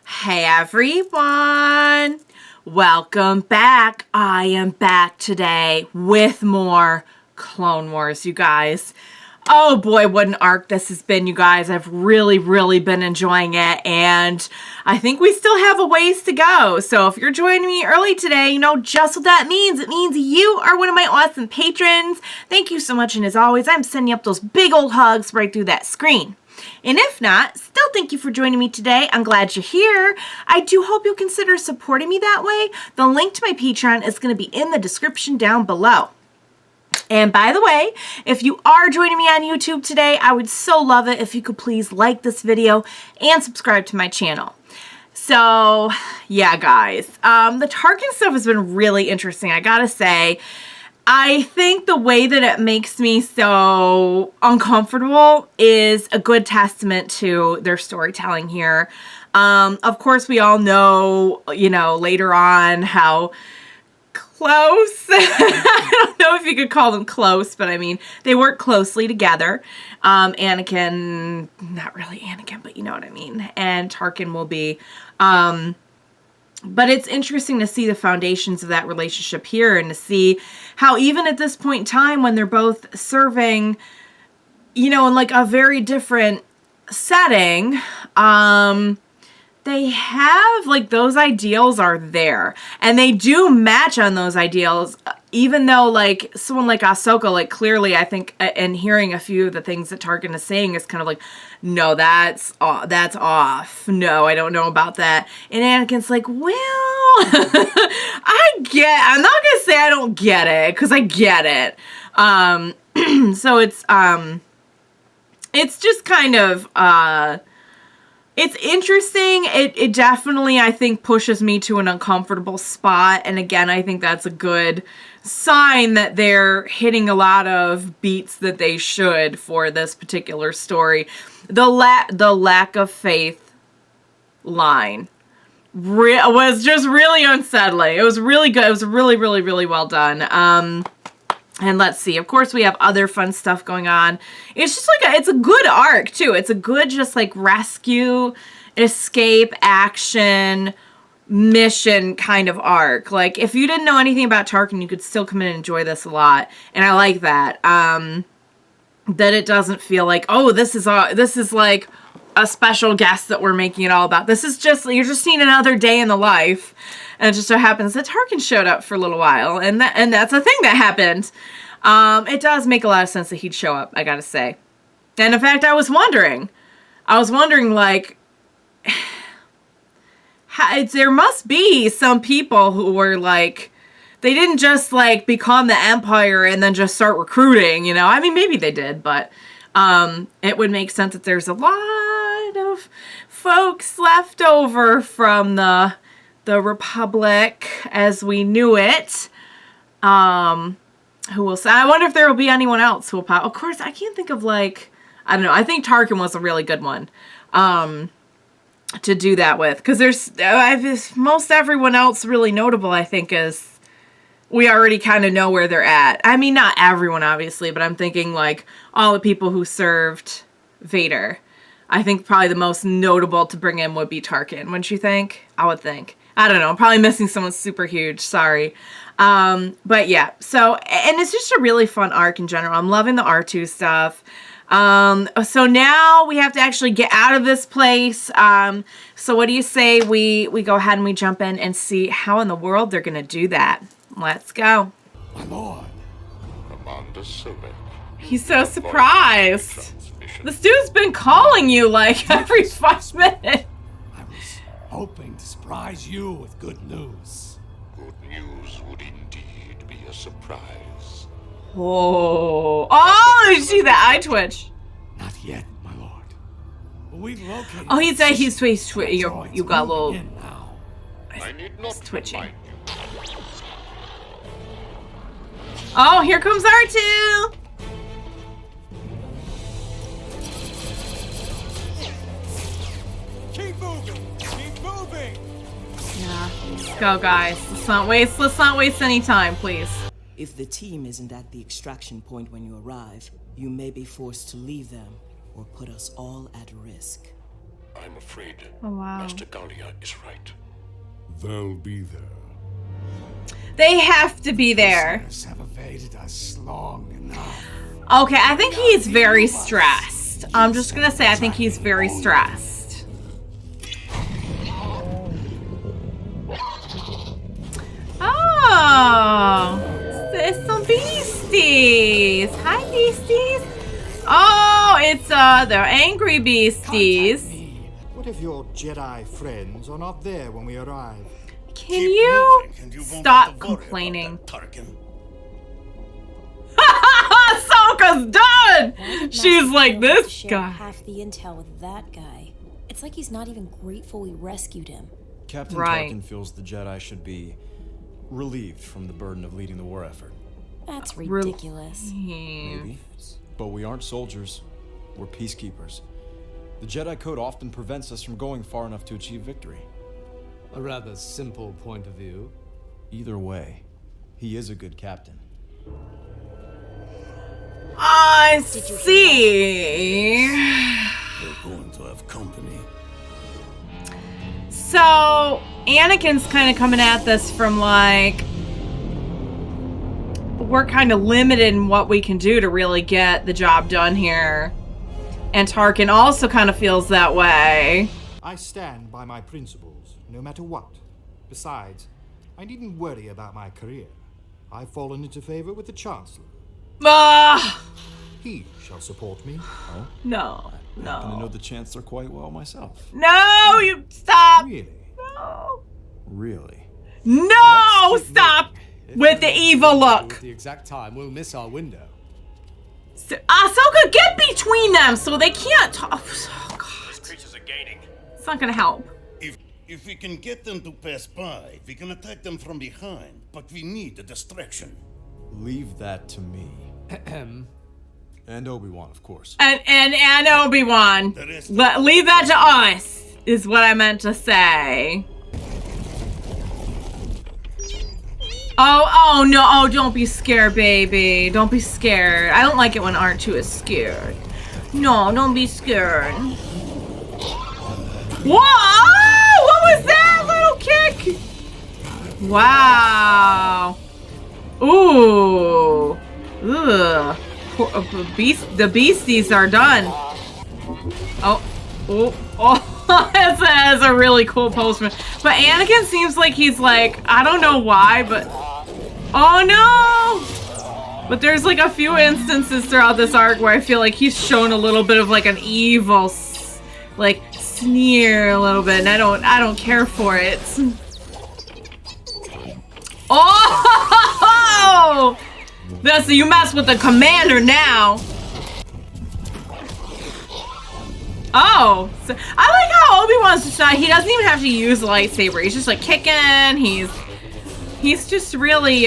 Hey everyone, welcome back. I am back today with more Clone Wars, you guys. Oh boy, what an arc this has been, you guys. I've really been enjoying it, and I think we still have a ways to go. So if you're joining me early today, you know just what that means. It means you are one of my awesome patrons. Thank you so much, and as always, I'm sending up those big old hugs right through that screen. And if not, still thank you for joining me today. I'm glad you're here. I do hope you'll consider supporting me that way. The link to my Patreon is going to be in the description down below. And by the way, if you are joining me on YouTube today, I would so love it if you could please like this video and subscribe to my channel. So, yeah, guys. The Tarkin stuff has been really interesting, I gotta say. I think the way that it makes me so uncomfortable is a good testament to their storytelling here. Of course, we all know, later on how close. I don't know if you could call them close, but I mean, they work closely together. Anakin, not really Anakin, but you know what I mean. And Tarkin will be. But it's interesting to see the foundations of that relationship here and to see how even at this point in time when they're both serving, in like a very different setting, they have like those ideals are there and they do match on those ideals, even though like someone like Ahsoka, like clearly I think, and hearing a few of the things that Tarkin is saying is kind of like, no, that's off. No, I don't know about that. And Anakin's like, well, I'm not going to say I don't get it, because I get it. So it's just kind of, it's interesting. It definitely, I think, pushes me to an uncomfortable spot. And again, I think that's a good sign that they're hitting a lot of beats that they should for this particular story. The lack of faith line was just really unsettling. It was really good. It was really well done. And let's see, of course we have other fun stuff going on. It's just like, it's a good arc too. It's a good just like rescue, escape, action, mission kind of arc. Like if you didn't know anything about Tarkin, you could still come in and enjoy this a lot. And I like that. That it doesn't feel like, oh, this is like a special guest that we're making it all about. This is just, you're just seeing another day in the life. And it just so happens that Tarkin showed up for a little while, and that's a thing that happened. It does make a lot of sense that he'd show up, I gotta say. And in fact, I was wondering like, there must be some people who were like, they didn't just like become the Empire and then just start recruiting, I mean, maybe they did, but it would make sense that there's a lot of folks left over from the Republic as we knew it, who will say, I wonder if there will be anyone else who will pop. Of course, I can't think of like, I don't know. I think Tarkin was a really good one, to do that with. Cause there's, most everyone else really notable, I think, is we already kind of know where they're at. I mean, not everyone, obviously, but I'm thinking like all the people who served Vader. I think probably the most notable to bring in would be Tarkin, wouldn't you think? I would think. I don't know. I'm probably missing someone super huge. Sorry. But yeah. So, and it's just a really fun arc in general. I'm loving the R2 stuff. So now we have to actually get out of this place. So what do you say we go ahead and we jump in and see how in the world they're going to do that? Let's go. My lord. Commander Sobek. He's so surprised. This dude's been calling you like every 5 minutes. I was hoping to surprise you with good news. Good news would indeed be a surprise. Whoa. Oh, did you see that eye twitch? Not yet, my lord. We've located. Oh, he's you got a little. Now. I need not twitching. remind you. Oh, here comes R2. Keep moving. Keep moving. Yeah, let's go, guys. Let's not waste any time, please. If the team isn't at the extraction point when you arrive, you may be forced to leave them or put us all at risk. I'm afraid wow. Master Galia is right. They'll be there. They have to be there. Prisoners have evaded us long enough. Okay, I think he's very stressed. I'm just gonna say I think he's very stressed. Oh, there's some beasties. Hi, beasties. Oh, it's they're angry beasties. What if your Jedi friends are not there when we arrive? Can you stop complaining? Tarkin. Ahsoka's done. She's like, this share guy. half the intel with that guy. It's like he's not even grateful we rescued him. Captain Right. Tarkin feels the Jedi should be relieved from the burden of leading the war effort. That's ridiculous. Maybe. But we aren't soldiers. We're peacekeepers. The Jedi Code often prevents us from going far enough to achieve victory. A rather simple point of view. Either way, he is a good captain. I see. We're going to have company. So, Anakin's kind of coming at this from like, we're kind of limited in what we can do to really get the job done here. And Tarkin also kind of feels that way. I stand by my principles, no matter what. Besides, I needn't worry about my career. I've fallen into favor with the Chancellor. Ah, He shall support me. no, I happen to know no. the Chancellor quite well myself. No, you stop. Really? No. Really? No, stop with the evil look. At the exact time, we'll miss our window. Ahsoka, get between them so they can't talk. Oh, God. Creatures are gaining. It's not gonna help. If we can get them to pass by, we can attack them from behind, but we need a distraction. Leave that to me. And Obi-Wan, of course. And Obi-Wan. The rest- Leave that to us, is what I meant to say. Oh, no. Oh, don't be scared, baby. Don't be scared. I don't like it when R2 is scared. No, don't be scared. Whoa! What was that little kick? Wow. Ooh. Ugh. The beasties are done. Oh. That's a really cool postman. But Anakin seems like he's like, I don't know why, but... Oh no! But there's like a few instances throughout this arc where I feel like he's shown a little bit of like an evil, like, sneer a little bit, and I don't care for it. Oh! That's, you mess with the commander now. Oh, so I like how Obi-Wan's just not, he doesn't even have to use a lightsaber. He's just like kicking, he's just really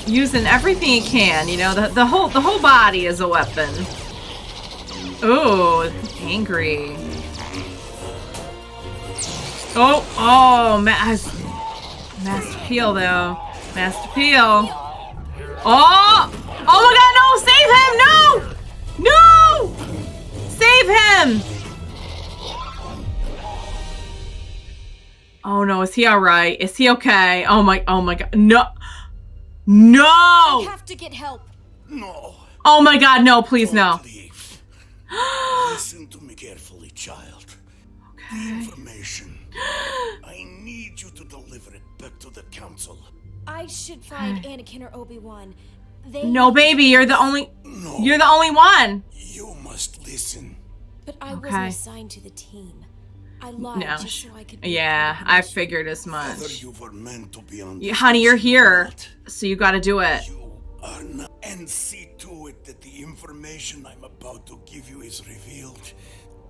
using everything he can, you know, the whole body is a weapon. Ooh, angry. Oh, Master Piell though. Master Piell. Oh my God, no! Save him! No! Save him! Oh no, is he alright? Is he okay? Oh my God. No! No! I have to get help. No. Oh my God, no, please no. Leave. Listen to me carefully, child. Okay. The information. I need you to deliver it back to the council. I should find Anakin or Obi-Wan. They... No, baby, you're the only one. You must listen. But I Okay. wasn't assigned to the team. I lied No. just so I could be Yeah, I figured as Whether much. you were meant to be on Honey, you're this or here, not, so you gotta do it. you are not. And see to it that the information I'm about to give you is revealed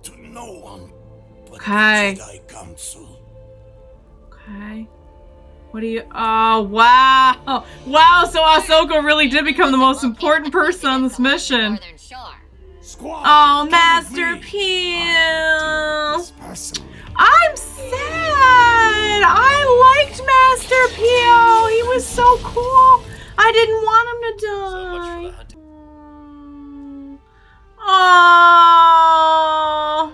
to no one but Okay. the Jedi Council. Okay. What do you... Oh, wow. Wow, so Ahsoka really did become the most important person on this mission. Squad, Oh, come with Master me. Piell. Personally. I'm sad. I liked Master Piell. He was so cool. I didn't want him to die. Oh.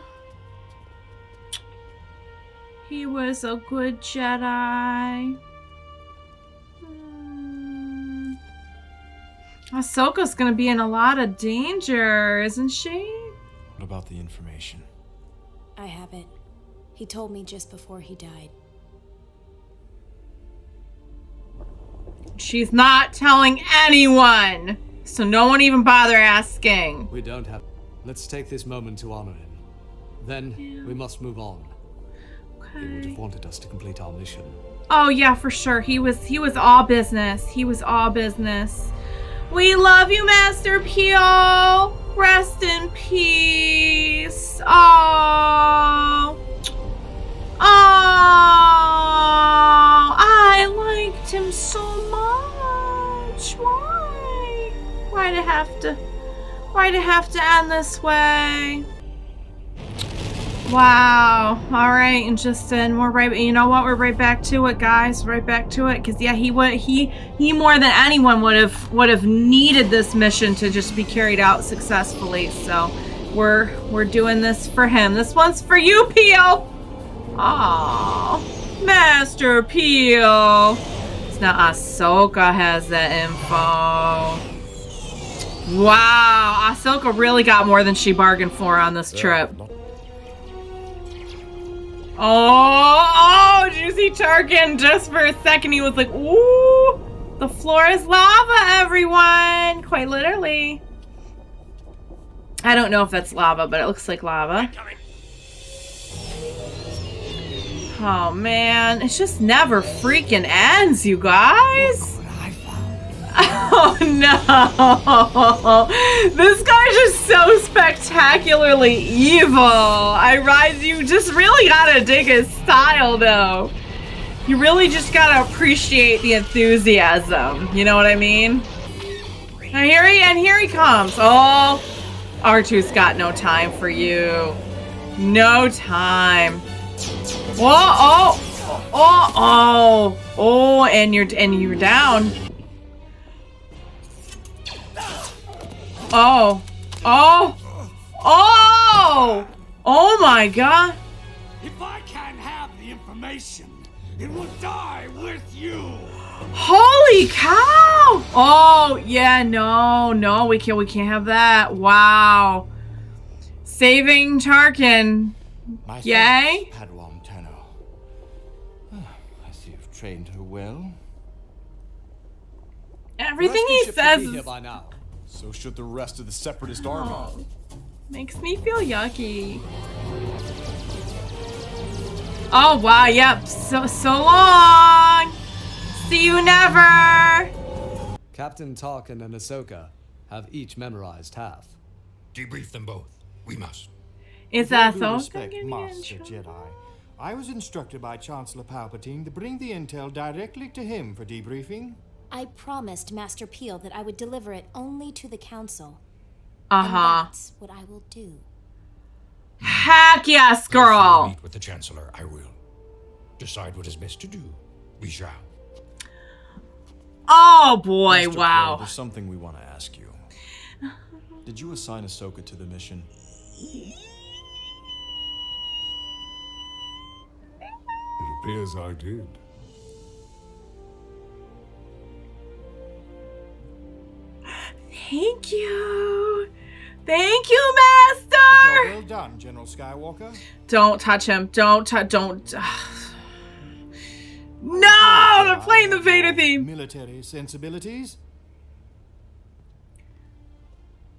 is a good Jedi. Ahsoka's gonna be in a lot of danger, isn't she? What about the information? I have it. He told me just before he died. She's not telling anyone, so no one even bother asking. We don't have... Let's take this moment to honor him. Then, we must move on. He would have wanted us to complete our mission. Oh yeah, for sure. He was all business. He was all business. We love you, Master Piell. Rest in peace. Oh. Oh. I liked him so much. Why? Why'd it have to end this way? Wow. All right, and we're right. You know what? We're right back to it, guys. Right back to it, because yeah, he more than anyone would have needed this mission to just be carried out successfully. So we're doing this for him. This one's for you, Piell. Oh, Master Piell. So now Ahsoka has that info. Wow, Ahsoka really got more than she bargained for on this trip. Oh, did you see Tarkin? Just for a second, he was like, ooh, the floor is lava, everyone. Quite literally. I don't know if that's lava, but it looks like lava. Oh, man. It just never freaking ends, you guys. Oh, no. This guy's just so spectacularly evil. You just really gotta dig his style, though. You really just gotta appreciate the enthusiasm. You know what I mean? And here he comes. Oh, R2's got no time for you. No time. Oh, and you're down. Oh my God. If I can't have the information, it will die with you. Holy cow. Oh, yeah, no, we can't have that. Wow. Saving Tarkin. Yay. Padawan Tano. I see you've trained her well. Everything he says here by now. So should the rest of the Separatist army. Makes me feel yucky. Oh wow, yep. So long. See you never. Captain Tarkin and Ahsoka have each memorized half. Debrief them both. We must. Is With all that due so? respect, Master Jedi, I was instructed by Chancellor Palpatine to bring the intel directly to him for debriefing. I promised Master Piell that I would deliver it only to the Council. Uh-huh. And that's what I will do. Heck yes, If girl. you meet with the Chancellor, I will. Decide what is best to do. We shall. Oh boy, Mr. wow. Piell, there's something we want to ask you. Did you assign Ahsoka to the mission? It appears I did. Thank you. Thank you, Master. Well done, General Skywalker. Don't touch him. Don't. No, they're playing the Vader theme. Military sensibilities.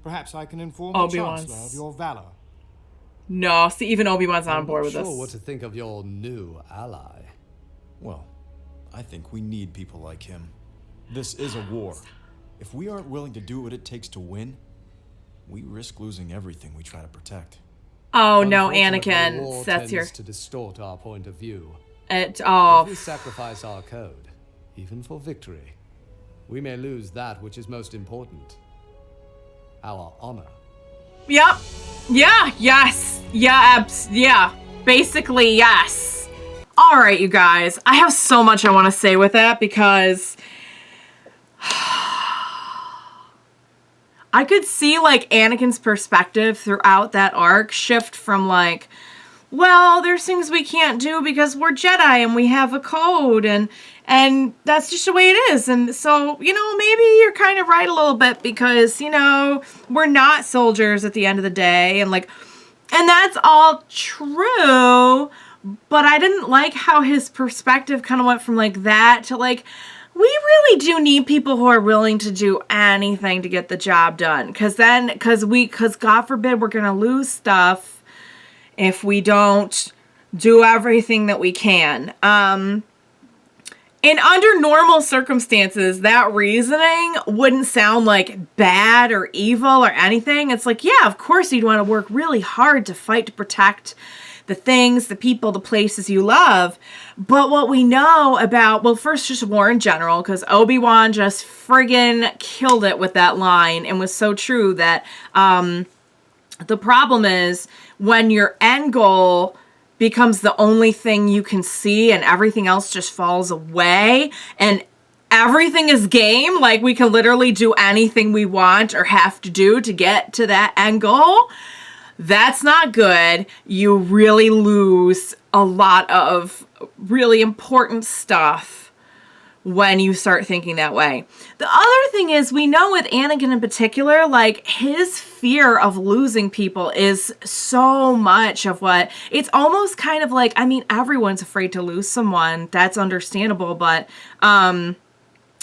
Perhaps I can inform Obi-Wan's. the Chancellor of your valor. No, see, even Obi-Wan's not on I'm board not with sure this. what to think of your new ally. Well, I think we need people like him. This is a war. If we aren't willing to do what it takes to win, we risk losing everything we try to protect. Oh no, Unfortunately, Anakin. war That's your. tends to distort our point of view. It. If Oh. we sacrifice our code, even for victory, we may lose that which is most important. Our honor. Yep. Yeah. Yes. Yeah. Yeah. Basically, yes. All right, you guys. I have so much I want to say with that because I could see like Anakin's perspective throughout that arc shift from like well, there's things we can't do because we're Jedi and we have a code, and that's just the way it is. And so, you know, maybe you're kind of right a little bit, because, you know, we're not soldiers at the end of the day, and like, and that's all true, but I didn't like how his perspective kind of went from like that to like, we really do need people who are willing to do anything to get the job done. Because God forbid we're going to lose stuff if we don't do everything that we can. And under normal circumstances, that reasoning wouldn't sound like bad or evil or anything. It's like, yeah, of course you'd want to work really hard to fight to protect the things, the people, the places you love. But what we know about, well, first just war in general, because Obi-Wan just friggin' killed it with that line and was so true that the problem is when your end goal becomes the only thing you can see and everything else just falls away and everything is game, like we can literally do anything we want or have to do to get to that end goal, that's not good. You really lose a lot of really important stuff when you start thinking that way. The other thing is, we know with Anakin in particular, like his fear of losing people is so much of what, it's almost kind of like, I mean, everyone's afraid to lose someone. That's understandable, but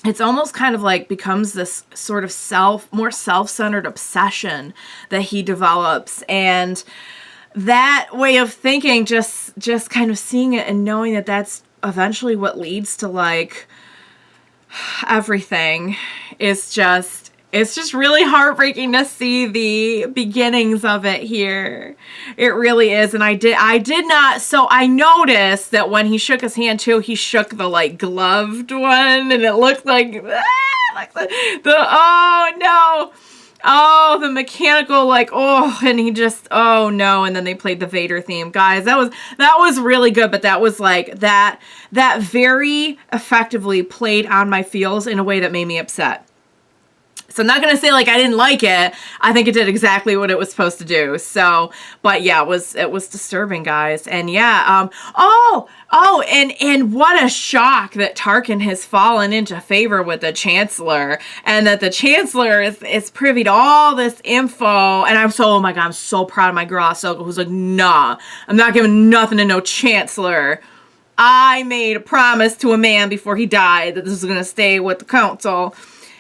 it's almost kind of like becomes this sort of more self-centered obsession that he develops. And that way of thinking, just kind of seeing it and knowing that that's eventually what leads to like everything, is just, it's just really heartbreaking to see the beginnings of it here. It really is. And I did not, so I noticed that when he shook his hand too, he shook the like gloved one, and it looked like oh no, oh, the mechanical, like, oh, and he just, oh no, and then they played the Vader theme. Guys, that was really good, but that was like, that very effectively played on my feels in a way that made me upset. So I'm not going to say like I didn't like it. I think it did exactly what it was supposed to do. So, but yeah, it was disturbing, guys. And yeah, and what a shock that Tarkin has fallen into favor with the Chancellor, and that the Chancellor is privy to all this info. And I'm so, oh my God, I'm so proud of my girl Ahsoka, who's like, nah, I'm not giving nothing to no Chancellor. I made a promise to a man before he died that this was going to stay with the council.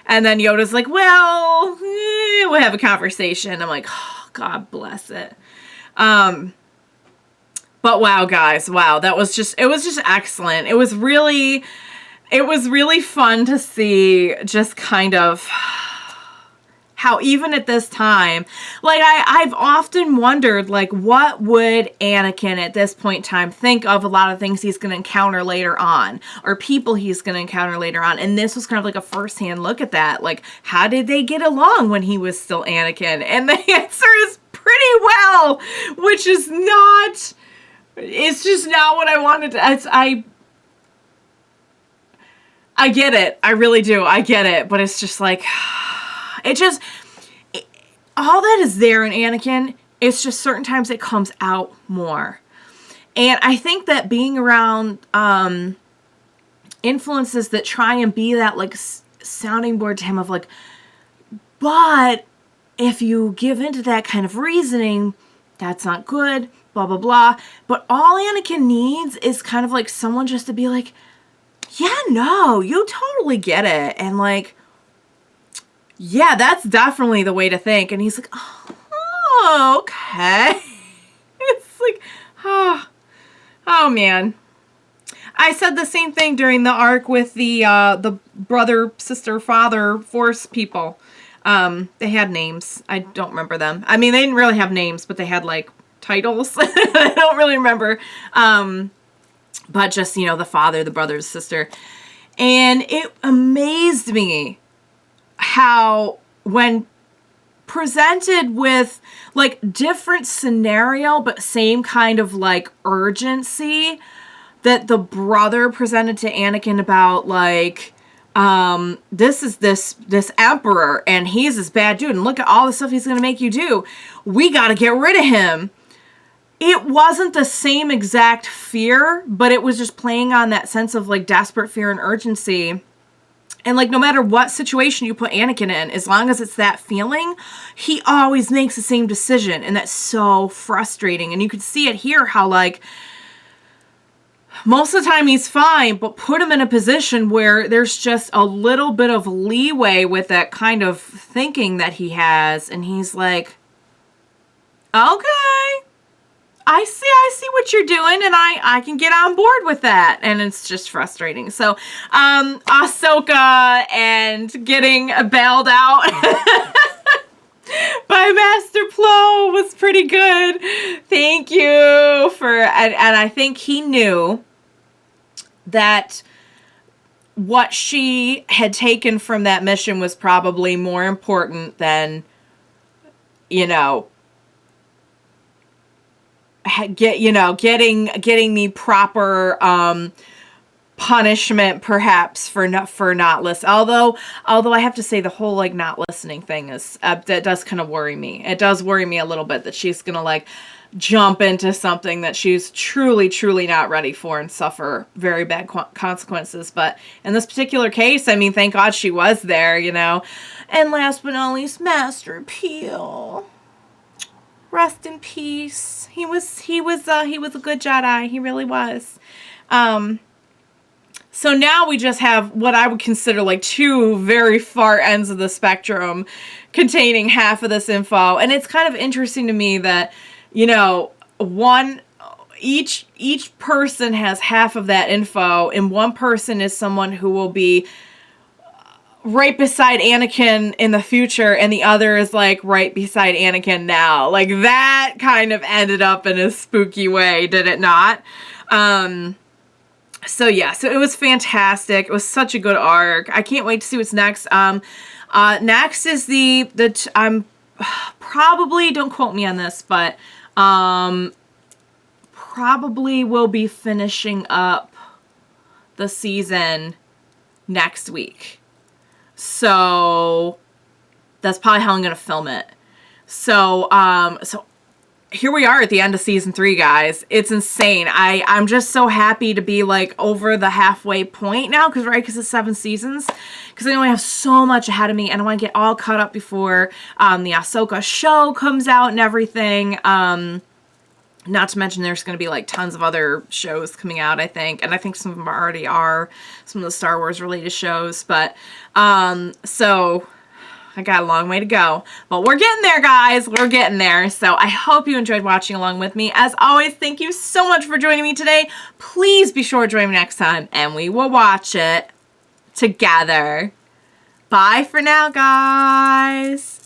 And then Yoda's like, well, we'll have a conversation. I'm like, oh, God bless it. But wow, guys, wow, it was just excellent. It was really fun to see just kind of how even at this time, like I've often wondered, like, what would Anakin at this point in time think of a lot of things he's going to encounter later on, or people he's going to encounter later on. And this was kind of like a firsthand look at that. Like, how did they get along when he was still Anakin? And the answer is pretty well, which is not, it's just not what I wanted to, I get it. I really do. I get it. But it's just like, all that is there in Anakin, it's just certain times it comes out more. And I think that being around influences that try and be that like sounding board to him of like, but if you give into that kind of reasoning, that's not good, blah, blah, blah. But all Anakin needs is kind of like someone just to be like, yeah, no, you totally get it. And like, yeah, that's definitely the way to think. And he's like, oh, okay. It's like, oh man. I said the same thing during the arc with the brother, sister, father, Force people. They had names. I don't remember them. I mean, they didn't really have names, but they had like titles. I don't really remember. But just, you know, the father, the brother, the sister. And it amazed me how when presented with like different scenario but same kind of like urgency that the brother presented to Anakin about like this is this emperor and he's this bad dude and look at all the stuff he's gonna make you do, we gotta get rid of him. it wasn't the same exact fear, but it was just playing on that sense of like desperate fear and urgency. And like no matter what situation you put Anakin in, as long as it's that feeling, he always makes the same decision. And that's so frustrating. And you could see it here how like most of the time he's fine, but put him in a position where there's just a little bit of leeway with that kind of thinking that he has. And he's like, okay, I see what you're doing, and I can get on board with that. And it's just frustrating. So, Ahsoka and getting bailed out by Master Piell was pretty good. Thank you for, and I think he knew that what she had taken from that mission was probably more important than, you know, getting the proper punishment perhaps for not listening. Although I have to say the whole like not listening thing is that does kind of worry me. It does worry me a little bit that she's gonna like jump into something that she's truly not ready for and suffer very bad consequences. But in this particular case, I mean, thank God she was there, you know. And last but not least, Master Piell. Rest in peace. He was a good Jedi. He really was. So now we just have what I would consider like two very far ends of the spectrum containing half of this info. And it's kind of interesting to me that, you know, each person has half of that info, and one person is someone who will be right beside Anakin in the future, and the other is like right beside Anakin now. Like that kind of ended up in a spooky way, did it not? So yeah, so it was fantastic. It was such a good arc. I can't wait to see what's next. Next is I'm probably, don't quote me on this, but probably will be finishing up the season next week. So that's probably how I'm going to film it. So here we are at the end of season 3, guys. It's insane. I'm just so happy to be like over the halfway point now, because it's 7 seasons. Because I know I have so much ahead of me, and I want to get all caught up before the Ahsoka show comes out and everything. Not to mention there's going to be like tons of other shows coming out, I think. And I think some of them already are, some of the Star Wars related shows. But so I got a long way to go, but we're getting there, guys. We're getting there. So I hope you enjoyed watching along with me. As always, thank you so much for joining me today. Please be sure to join me next time, and we will watch it together. Bye for now, guys.